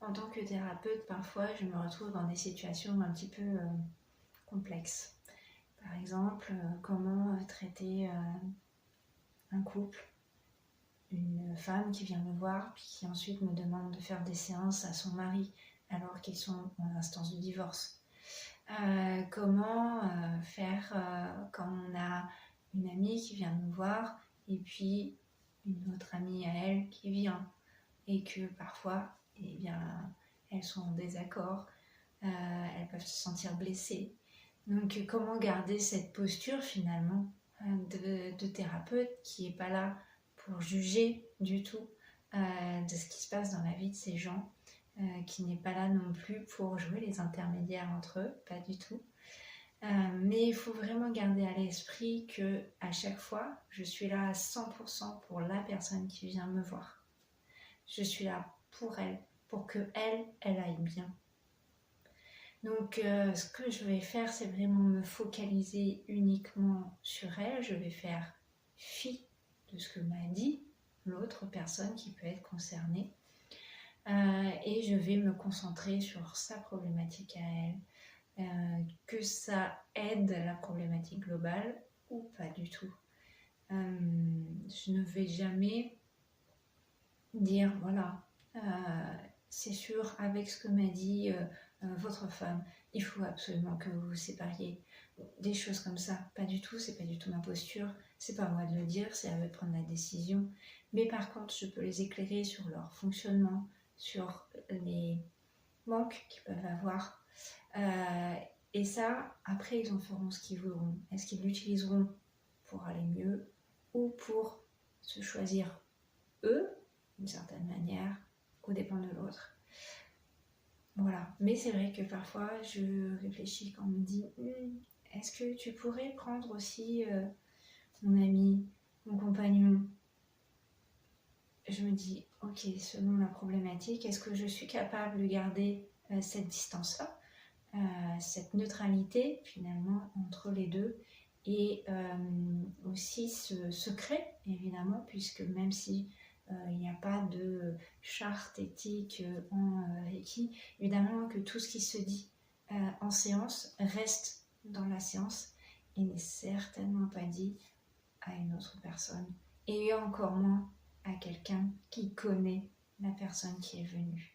en tant que thérapeute, parfois je me retrouve dans des situations un petit peu complexes. Par exemple, comment traiter un couple, une femme qui vient me voir, puis qui ensuite me demande de faire des séances à son mari, alors qu'ils sont en instance de divorce. Comment faire quand on a une amie qui vient nous voir, et puis une autre amie à elle qui vient, et que parfois, eh bien, elles sont en désaccord, elles peuvent se sentir blessées. Donc comment garder cette posture finalement de thérapeute qui n'est pas là pour juger du tout de ce qui se passe dans la vie de ces gens, qui n'est pas là non plus pour jouer les intermédiaires entre eux, pas du tout. Mais il faut vraiment garder à l'esprit que à chaque fois, je suis là à 100% pour la personne qui vient me voir. Je suis là pour elle, pour que elle aille bien. Donc ce que je vais faire, c'est vraiment me focaliser uniquement sur elle. Je vais faire fi de ce que m'a dit l'autre personne qui peut être concernée. Et je vais me concentrer sur sa problématique à elle. Que ça aide la problématique globale ou pas du tout. Je ne vais jamais dire, voilà, c'est sûr, avec ce que m'a dit votre femme, il faut absolument que vous vous sépariez. Des choses comme ça, pas du tout, c'est pas du tout ma posture, c'est pas à moi de le dire, c'est à eux de prendre la décision. Mais par contre, je peux les éclairer sur leur fonctionnement, sur les manques qu'ils peuvent avoir. Et ça, après, ils en feront ce qu'ils voudront. Est-ce qu'ils l'utiliseront pour aller mieux ou pour se choisir eux, d'une certaine manière, au dépend de l'autre. Voilà. Mais c'est vrai que parfois, je réfléchis quand on me dit est-ce que tu pourrais prendre aussi mon ami, mon compagnon? Je me dis, ok, selon la problématique, est-ce que je suis capable de garder cette distance-là, cette neutralité finalement entre les deux, et aussi ce secret, évidemment, puisque même si il n'y a pas de charte éthique en Reiki, évidemment que tout ce qui se dit en séance reste dans la séance et n'est certainement pas dit à une autre personne, et encore moins à quelqu'un qui connaît la personne qui est venue.